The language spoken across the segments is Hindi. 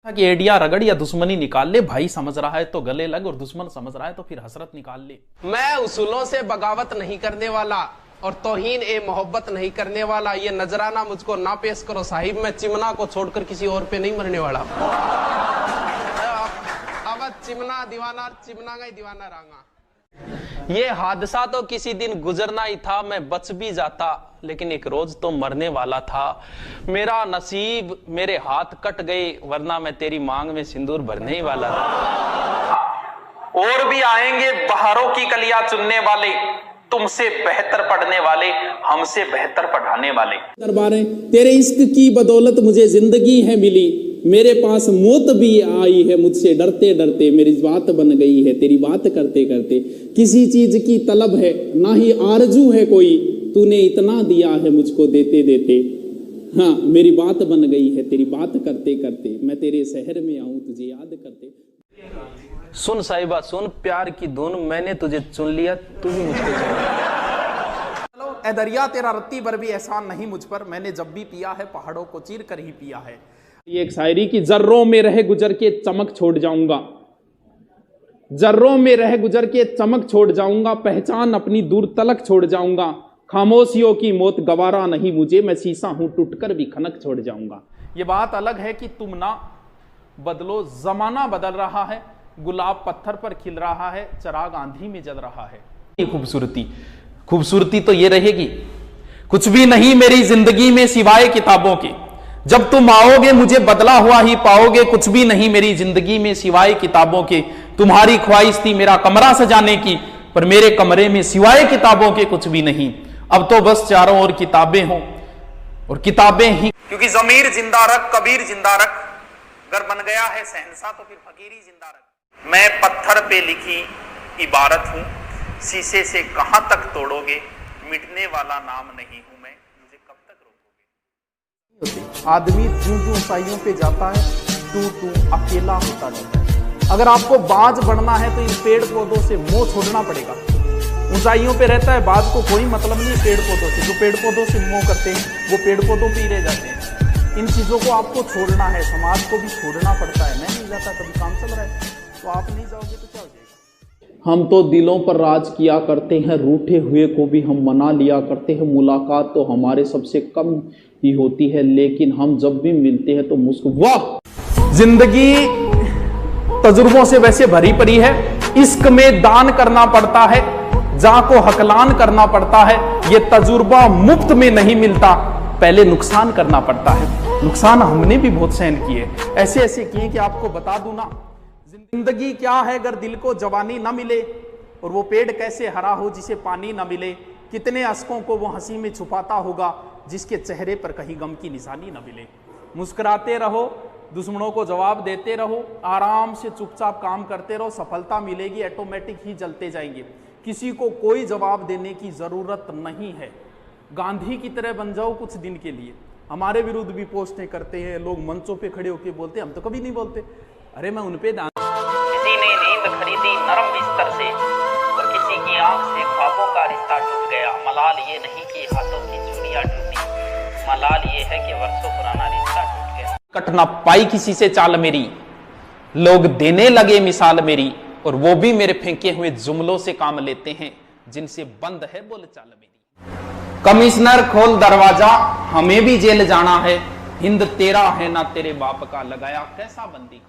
कि एडिया रगड़ या दुश्मनी निकाल ले, भाई समझ रहा है तो गले लग और दुश्मन समझ रहा है तो फिर हसरत निकाल ले। मैं उसूलों से बगावत नहीं करने वाला और तौहीन ए मोहब्बत नहीं करने वाला, ये नजराना मुझको ना पेश करो साहिब, मैं चिमना को छोड़कर किसी और पे नहीं मरने वाला। अब चिमना दीवाना, चिमना का ही दीवाना रहूंगा। ये हादसा तो किसी दिन गुजरना ही था, मैं बच भी जाता, लेकिन एक रोज तो मरने वाला था। मेरा नसीब, मेरे हाथ कट गए, वरना मैं तेरी मांग में सिंदूर भरने ही वाला था। और भी आएंगे बहारों की कलियां चुनने वाले, तुमसे बेहतर पढ़ने वाले, हमसे बेहतर पढ़ाने वाले। दरबारें तेरे इश्क की बदौलत मुझे जिंदगी है मिली, मेरे पास मौत भी आई है, मुझसे डरते डरते मेरी बात बन गई है तेरी बात करते करते। किसी चीज की तलब है ना ही आरजू है कोई, तूने इतना दिया है मुझको देते देते। हाँ मेरी बात बन गई है तेरी बात करते करते, मैं तेरे शहर में आऊं तुझे याद करते। सुन साहिबा सुन, प्यार की धुन, मैंने तुझे चुन लिया, तू भी मुझको चुन लिया। चलो ए दरिया तेरा रत्ती भर भी एहसान नहीं मुझ पर, मैंने जब भी पिया है पहाड़ों को चीर कर ही पिया है। ये एक शायरी की, जर्रों में रह गुजर के चमक छोड़ जाऊंगा, जर्रों में रह गुजर के चमक छोड़ जाऊंगा, पहचान अपनी दूर तलक छोड़ जाऊंगा, खामोशियों की मौत गवारा नहीं मुझे, मैं शीशा हूं टूटकर भी खनक छोड़ जाऊंगा। ये बात अलग है कि तुम ना बदलो, जमाना बदल रहा है, गुलाब पत्थर पर खिल रहा है, चिराग आंधी में जल रहा है। ये खूबसूरती तो ये रहेगी, कुछ भी नहीं मेरी जिंदगी में सिवाय किताबों के, जब तुम आओगे मुझे बदला हुआ ही पाओगे, कुछ भी नहीं मेरी जिंदगी में सिवाय किताबों के। तुम्हारी ख्वाहिश थी मेरा कमरा सजाने की, पर मेरे कमरे में सिवाय किताबों के कुछ भी नहीं। अब तो बस चारों ओर किताबें हों और किताबें ही, क्योंकि ज़मीर जिंदा रख, कबीर जिंदा रख, अगर बन गया है शहंशाह तो फिर फकीरी जिंदा रख। मैं पत्थर पे लिखी इबारत हूं, शीशे से कहां तक तोड़ोगे, मिटने वाला नाम नहीं हूं मैं, मुझे कब तक रोकोगे। आदमी जूं जूं ऊंचाइयों पे जाता है तू अकेला होता जाता है। अगर आपको बाज बनना है तो इन पेड़ पौधों से मोह छोड़ना पड़ेगा। ऊंचाइयों पे रहता है, बाज को कोई मतलब नहीं पेड़ पौधों से, जो पेड़ पौधों से मोह करते हैं वो पेड़ पौधों पे ही रह जाते हैं। इन चीजों को आपको छोड़ना है, समाज को भी छोड़ना पड़ता है। मैं नहीं जाता, कभी काम चल रहा है तो आप नहीं जाओगे तो क्या हो जाएगा। हम तो दिलों पर राज किया करते हैं, रूठे हुए को भी हम मना लिया करते हैं, मुलाकात तो हमारे सबसे कम ही होती है, लेकिन हम जब भी मिलते हैं तो वाह, जिंदगी तजुर्बों से वैसे भरी पड़ी है। इश्क में दान करना पड़ता है, जा को हकलान करना पड़ता है। ये तजुर्बा मुफ्त में नहीं मिलता, पहले नुकसान करना पड़ता है। नुकसान हमने भी बहुत सहन किए, ऐसे ऐसे किए कि आपको बता दूं ना। जिंदगी क्या है अगर दिल को जवानी ना मिले, और वो पेड़ कैसे हरा हो जिसे पानी ना मिले। कितने अश्कों को वो हंसी में छुपाता होगा जिसके चेहरे पर कहीं गम की निशानी ना मिले। मुस्कुराते रहो, दुश्मनों को जवाब देते रहो, आराम से चुपचाप काम करते रहो, सफलता मिलेगी, ऑटोमेटिक ही जलते जाएंगे। किसी को कोई जवाब देने की जरूरत नहीं है। गांधी की तरह बन जाओ कुछ दिन के लिए। हमारे विरुद्ध भी पोस्टें करते हैं लोग, मंचों पे खड़े होकर बोलते हैं, हम तो कभी नहीं बोलते। अरे मैं उनपे किसी ने नींद खरीदी नरम बिस्तर से, और किसी की आंख से ख्वाबों का रिश्ता टूट गया। मलाल ये नहीं कि हाथों की चूड़ियां टूटी, मलाल ये है कि वर्षों पुराना रिश्ता टूट गया। कट ना पाई किसी से चाल मेरी, लोग देने लगे मिसाल मेरी, और वो भी मेरे फेंके हुए जुमलों से काम लेते हैं जिनसे बंद है बोल चाल मेरी। कमिश्नर खोल दरवाजा, हमें भी जेल जाना है, हिंद तेरा है ना तेरे बाप का, लगाया कैसा बंदी खाना।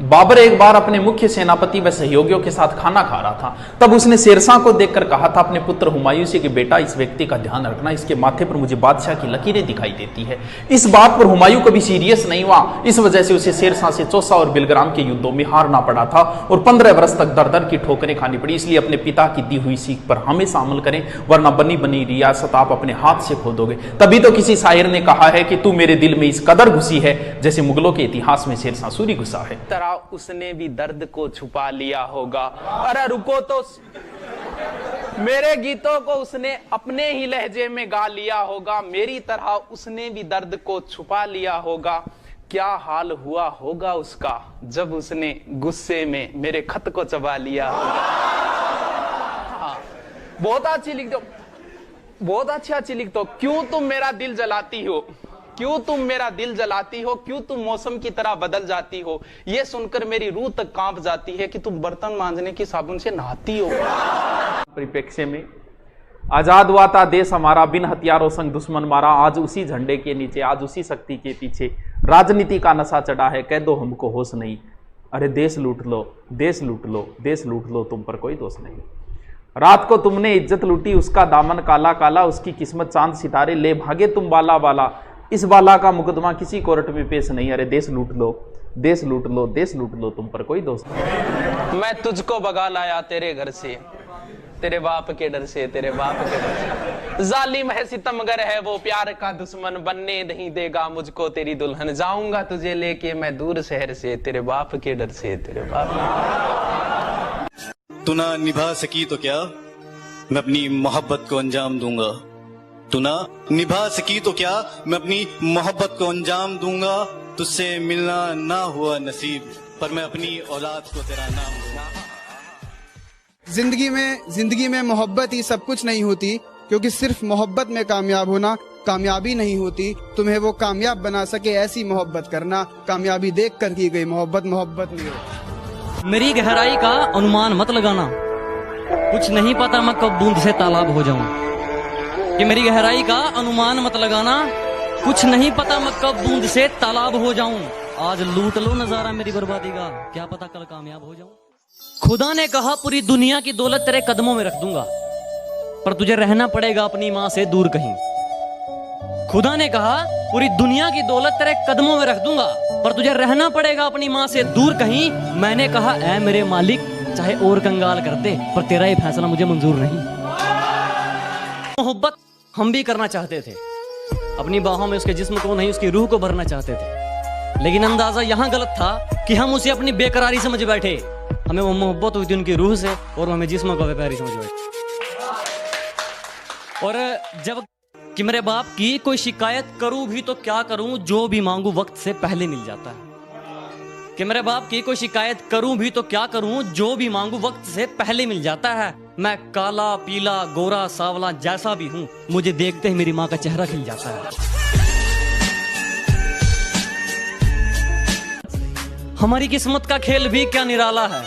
बाबर एक बार अपने मुख्य सेनापति व सहयोगियों के साथ खाना खा रहा था। तब उसने शेरशाह को देखकर कहा था अपने पुत्र हुमायूं से कि बेटा इस व्यक्ति का ध्यान रखना, इसके माथे पर मुझे बादशाह की लकीरें दिखाई देती है। इस बात पर हुमायूं कभी सीरियस नहीं हुआ। इस वजह से उसे शेरशाह से चौसा और बिलग्राम के युद्धों में हारना पड़ा था और 15 वर्ष तक दर दर की ठोकरें खानी पड़ी। इसलिए अपने पिता की दी हुई सीख पर हमेशा अमल करें, वरना बनी बनी रियासत आप अपने हाथ से खो दोगे। तभी तो किसी शायर ने कहा है कि तू मेरे दिल में इस कदर घुसी है जैसे मुगलों के इतिहास में शेरशाह सूरी घुसा है। उसने भी दर्द को छुपा लिया होगा। अरे रुको तो, मेरे गीतों को उसने अपने ही लहजे में गा लिया होगा, मेरी तरह उसने भी दर्द को छुपा लिया होगा। क्या हाल हुआ होगा उसका जब उसने गुस्से में मेरे खत को चबा लिया होगा। बहुत अच्छी लिख दो, बहुत अच्छी लिख दो। क्यों तुम मेरा दिल जलाती हो, क्यों तुम मेरा दिल जलाती हो, क्यों तुम मौसम की तरह बदल जाती हो, ये सुनकर मेरी रूह तक कांप जाती है कि तुम बर्तन मांजने की साबुन से नहाती हो। परिप्रेक्ष्य में आजाद हुआ था देश हमारा, बिन हथियारों संग दुश्मन मारा। आज उसी झंडे के नीचे, आज उसी शक्ति के पीछे राजनीति का नशा चढ़ा है, कह दो हमको होश नहीं। अरे देश लूट लो, देश लूट लो, देश लूट लो, तुम पर कोई दोष नहीं। रात को तुमने इज्जत लूटी, उसका दामन काला काला, उसकी किस्मत चांद सितारे, ले भागे तुम बाला बाला। इस बाला का मुकदमा किसी कोर्ट में पेश नहीं। अरे देश लूट लो, देश लूट लो, देश लूट लो, तुम पर कोई दोष नहीं। मैं तुझको भगा लाया तेरे घर से, तेरे बाप के डर से, तेरे बाप के डर से। जालिम है सितमगर है वो, प्यार का दुश्मन, बनने नहीं देगा मुझको तेरी दुल्हन। जाऊंगा तुझे लेके मैं दूर शहर से, तेरे बाप के डर से, तेरे बाप। तू ना निभा सकी तो क्या, मैं अपनी मोहब्बत को अंजाम दूंगा। तू ना निभा सकी तो क्या, मैं अपनी मोहब्बत को अंजाम दूंगा। तुझसे मिलना ना हुआ नसीब, पर मैं अपनी औलाद को तेरा नाम दूंगा। जिंदगी में मोहब्बत ही सब कुछ नहीं होती, क्योंकि सिर्फ मोहब्बत में कामयाब होना कामयाबी नहीं होती। तुम्हें वो कामयाब बना सके ऐसी मोहब्बत करना, कामयाबी देख कर की गई मोहब्बत मोहब्बत नहीं होती। मेरी गहराई का अनुमान मत लगाना, कुछ नहीं पता मैं कब बूंद से तालाब हो जाऊं। कि मेरी गहराई का अनुमान मत लगाना, कुछ नहीं पता मैं कब बूंद से तालाब हो जाऊं। आज लूट लो नजारा मेरी बर्बादी का, क्या पता कल कामयाब हो जाऊं। खुदा ने कहा पूरी दुनिया की दौलत तेरे कदमों में रख दूंगा, पर तुझे रहना पड़ेगा अपनी माँ से दूर कहीं। खुदा ने कहा पूरी दुनिया की दौलत तेरे कदमों में रख दूंगा, पर तुझे रहना पड़ेगा अपनी माँ से दूर कहीं। मैंने कहा ऐ मेरे मालिक, चाहे और कंगाल कर दे, पर तेरा ये फैसला मुझे मंजूर नहीं। मोहब्बत हम भी करना चाहते थे, अपनी बाहों में उसके जिस्म को नहीं उसकी रूह को भरना चाहते थे, लेकिन अंदाजा यहाँ गलत था कि हम उसे अपनी बेकरारी समझ बैठे। हमें वो मोहब्बत हुई थी उनकी रूह से, और हमें जिस्म को बेकरारी समझ बैठे। और जब कि मेरे बाप की कोई शिकायत करूं भी तो क्या करूं, जो भी मांगू वक्त से पहले मिल जाता है। कि मेरे बाप की कोई शिकायत करूं भी तो क्या करूं, जो भी मांगू वक्त से पहले मिल जाता है। मैं काला पीला गोरा सावला जैसा भी हूं, मुझे देखते ही मेरी माँ का चेहरा खिल जाता है। हमारी किस्मत का खेल भी क्या निराला है,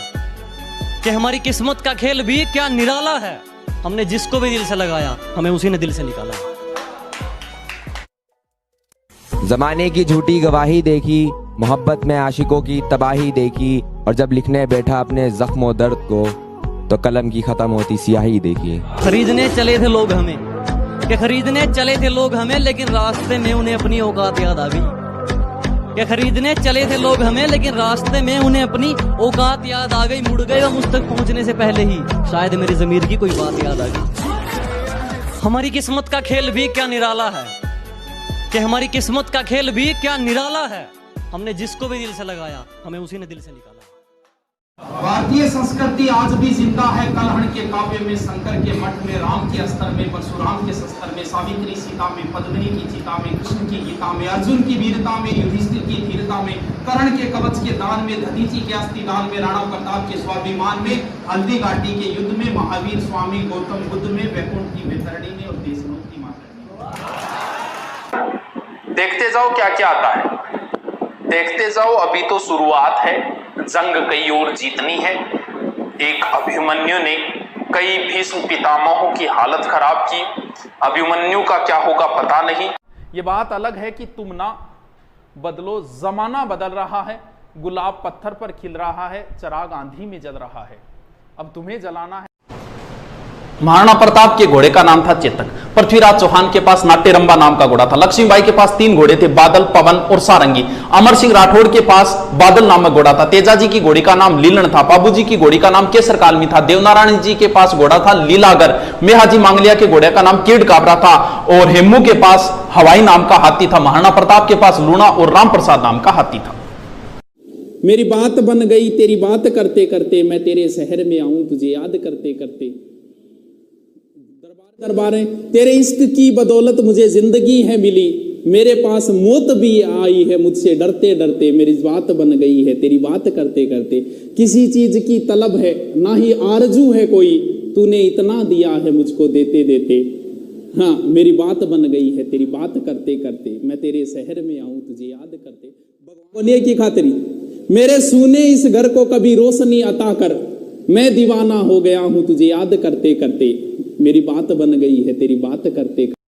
कि हमारी किस्मत का खेल भी क्या निराला है। हमने जिसको भी दिल से लगाया, हमें उसी ने दिल से निकाला। जमाने की झूठी गवाही देखी, मोहब्बत में आशिकों की तबाही देखी, और जब लिखने बैठा अपने जख्मों दर्द को, तो कलम की खत्म होती स्याही देखी। खरीदने चले थे लोग हमें, कि खरीदने चले थे लोग हमें, लेकिन रास्ते में उन्हें अपनी औकात याद आ गई। कि खरीदने चले थे लोग हमें, लेकिन रास्ते में उन्हें अपनी औकात याद आ गई। मुड़ गए मुझ तक पहुंचने से पहले ही, शायद मेरी ज़मीर की कोई बात याद आ गई। हमारी किस्मत का खेल भी क्या निराला है, कि हमारी किस्मत का खेल भी क्या निराला है। हमने जिसको भी दिल से लगाया, हमें उसी ने दिल से निकाला। भारतीय संस्कृति आज भी जिंदा है। कलहण के काव्य में, शंकर के मठ में, राम के अस्त्र में, परशुराम के शस्त्र में, सावित्री सीता में, पद्मिनी की चिता में, कृष्ण की गीता में, अर्जुन की वीरता में, युधिष्ठिर की धीरता में, कर्ण के कवच के दान में, दधीचि के अस्थिदान में, राणा प्रताप के स्वाभिमान में, हल्दी घाटी के युद्ध में, महावीर स्वामी गौतम बुद्ध में, वैकुंठ की वैतरणी में, और देशनों की माता। देखते जाओ क्या क्या आता है, देखते जाओ। अभी तो शुरुआत है, जंग कई और जीतनी है। एक अभिमन्यु ने कई भीष्म पितामहों की हालत खराब की। अभिमन्यु का क्या होगा पता नहीं। ये बात अलग है कि तुम ना बदलो, जमाना बदल रहा है। गुलाब पत्थर पर खिल रहा है, चिराग आंधी में जल रहा है, अब तुम्हें जलाना है। महाराणा प्रताप के घोड़े का नाम था चेतक। पृथ्वीराज चौहान के पास नाट्यरंबा नाम का घोड़ा था। लक्ष्मीबाई के पास 3 घोड़े थे, बादल, पवन और सारंगी। अमर सिंह राठौड़ के पास बादल नामक घोड़ा था। तेजाजी की घोड़ी का नाम लीलन था। बाबूजी की घोड़ी का नाम केसर कालमी था। देवनारायण जी के पास घोड़ा था लीलागर। मेहाजी मांगलिया के घोड़े का नाम कीड़ काबरा था। और हेमू के पास हवाई नाम का हाथी था। महाराणा प्रताप के पास लूणा और राम प्रसाद नाम का हाथी था। मेरी बात बन गई तेरी बात करते करते, मैं तेरे शहर में आऊं तुझे याद करते करते। दरबारें तेरे इश्क की बदौलत मुझे जिंदगी है मिली, मेरे पास मौत भी आई है मुझसे डरते डरते। मेरी बात बन गई है तेरी बात करते करते। किसी चीज की तलब है ना ही आरजू है कोई, तूने इतना दिया है मुझको देते देते। हाँ मेरी बात बन गई है तेरी बात करते करते, मैं तेरे शहर में आऊं तुझे याद करते। बोलिए की खातिरी मेरे सूने इस घर को कभी रोशनी अता कर, मैं दीवाना हो गया हूं तुझे याद करते करते, मेरी बात बन गई है तेरी बात करते करते।